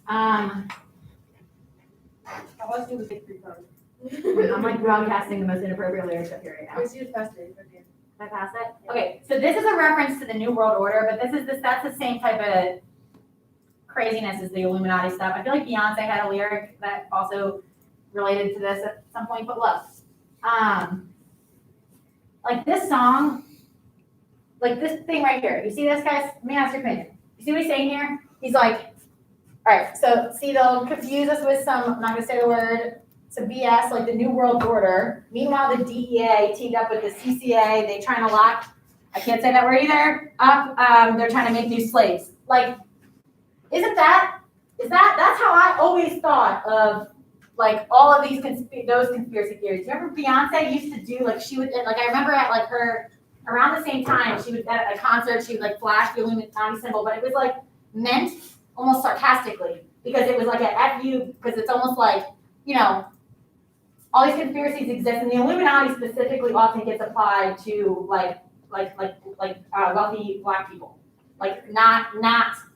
I'm like broadcasting the most inappropriate lyrics up here right now. Did I pass it? Okay, so this is a reference to the New World Order, but that's the same type of craziness as the Illuminati stuff. I feel like Beyonce had a lyric that also related to this at some point, but look, like this song, like this thing right here. You see this, guys? Let me ask your opinion. You see what he's saying here? He's like, all right, so see, they'll confuse us with some, I'm not gonna say the word, some BS, like the New World Order. Meanwhile, the DEA teamed up with the CCA. They trying to lock, I can't say that word either, up, they're trying to make new slaves. Like, that's how I always thought of like all of these those conspiracy theories. Remember Beyonce used to do like she would like I remember at like her around the same time she would at a concert she would like flash the Illuminati symbol, but it was like meant almost sarcastically because it was like a F you because it's almost like all these conspiracies exist and the Illuminati specifically often gets applied to like wealthy black people, like not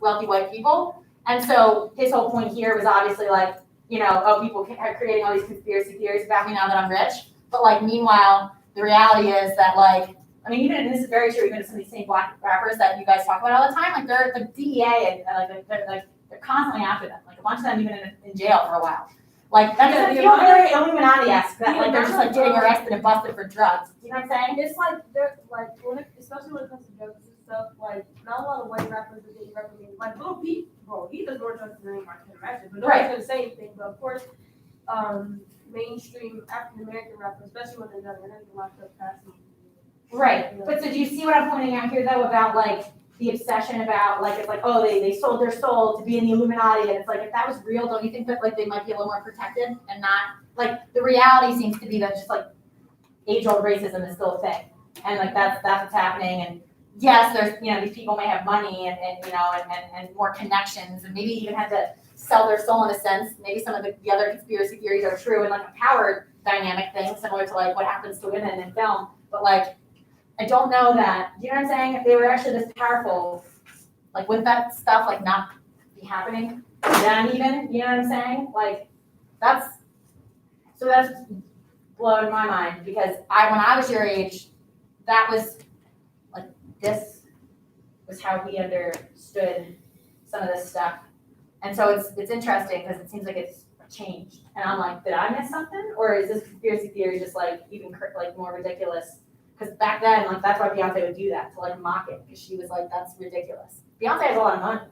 wealthy white people. And so his whole point here was obviously like, people are creating all these conspiracy theories about me now that I'm rich. But like, meanwhile, the reality is that like, I mean, even this is very true. Even some of these same black rappers that you guys talk about all the time, like they're the DEA and they're constantly after them. Like a bunch of them even in jail for a while. Like that doesn't feel very Illuminati-esque. That like they're just like getting arrested and busted for drugs. You know what I'm saying? It's like they're like especially when it comes to drugs and stuff. Like not a lot of white rappers are getting represented. Like Lil Peep, bro, he does more drugs than anyone I can imagine. But nobody's gonna say anything. But of course, mainstream African American rappers, especially when they're young, they're gonna get locked up fast. Right. But so do you see what I'm pointing out here though about like the obsession about like it's like, oh, they sold their soul to be in the Illuminati, and it's like if that was real, don't you think that like they might be a little more protected and not like the reality seems to be that just like age-old racism is still a thing. And like that's what's happening. And yes, there's these people may have money and more connections and maybe even had to sell their soul in a sense. Maybe some of the other conspiracy theories are true and like a power dynamic thing, similar to like what happens to women in film. But like I don't know that, you know what I'm saying? If they were actually this powerful, like would that stuff like not be happening then even, you know what I'm saying? Like that's blowing my mind because when I was your age, that was like this was how we understood some of this stuff. And so it's interesting because it seems like it's changed. And I'm like, did I miss something? Or is this conspiracy theory just like even like more ridiculous? Because back then, like that's why Beyonce would do that, to like mock it, because she was like, that's ridiculous. Beyonce has a lot of money,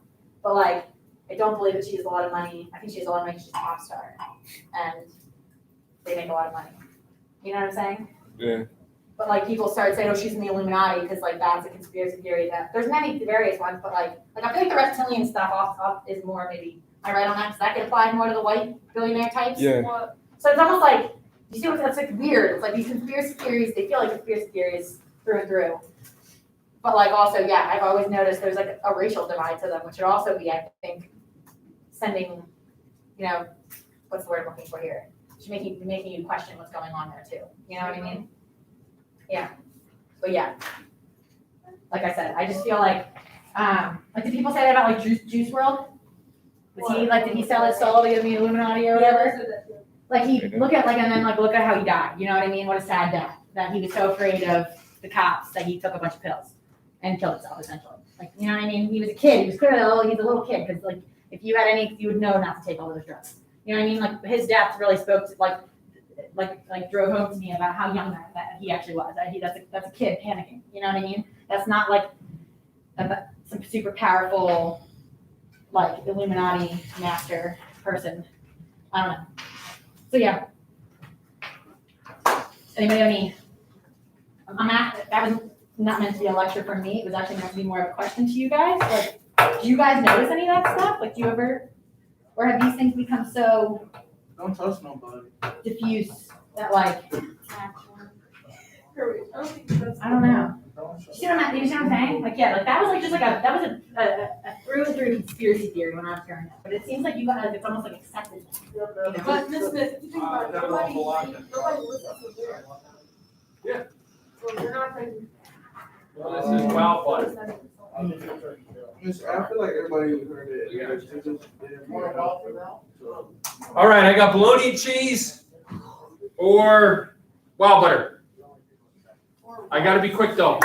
but like I don't believe that she has a lot of money. I think she has a lot of money, she's a pop star. And they make a lot of money. You know what I'm saying? Yeah. But like people started saying, oh, she's in the Illuminati because like that's a conspiracy theory. That there's many various ones, but like I feel like the reptilian stuff off is more maybe. Am I right on that? Does that get applied more to the white billionaire types? Yeah. So it's almost like you see what that's like weird. It's like these conspiracy theories. They feel like conspiracy theories through and through. But like also, yeah, I've always noticed there's like a racial divide to them, which would also be, I think, sending, what's the word I'm looking for here? Should making you question what's going on there too. You know what I mean? Yeah. But yeah, like I said, I just feel like did people say that about like Juice WRLD? Did he sell his soul to the Illuminati or whatever? Like look at how he died. You know what I mean? What a sad death. That he was so afraid of the cops that he took a bunch of pills and killed himself essentially. Like, you know what I mean? He was a kid. He was clearly he's a little kid because like if you had any, you would know not to take all those drugs. You know what I mean? Like his death really spoke to like drove home to me about how young that he actually was. That's a kid panicking. You know what I mean? That's not like some super powerful like Illuminati master person. I don't know. So yeah. Anybody have any? That was not meant to be a lecture from me. It was actually meant to be more of a question to you guys. Like, do you guys notice any of that stuff? Like, do you ever, or have these things become so? Don't trust nobody. Diffuse that like. I don't know. You see what I'm saying? Like, yeah, like that was like just like that was a through and through conspiracy theory when I was hearing it. But it seems like you guys, it's almost like accepted. But Miss Smith, if you think about it, nobody listens to lyrics. Yeah. So you're not thinking. Well, this is wildfire. I feel like everybody heard it. Yeah. They just didn't want to help it out. All right, I got bologna and cheese or wild butter. I gotta be quick though.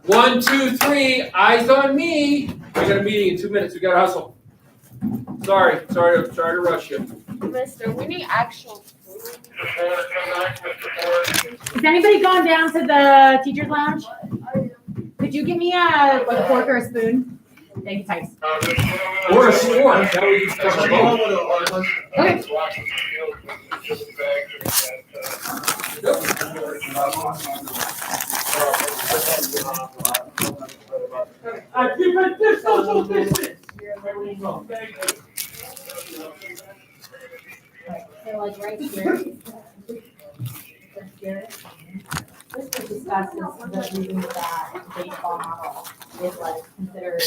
1, 2, 3, eyes on me. I got a meeting in 2 minutes. We gotta hustle. Sorry to rush you. Mister, we need actual food. Has anybody gone down to the teacher's lounge? Could you give me a fork or a spoon? Thank you, Tice. Or a sport. That would cover both. Okay. I keep it social distance. So like right here. This was discussed as the reason that baseball model is like considered,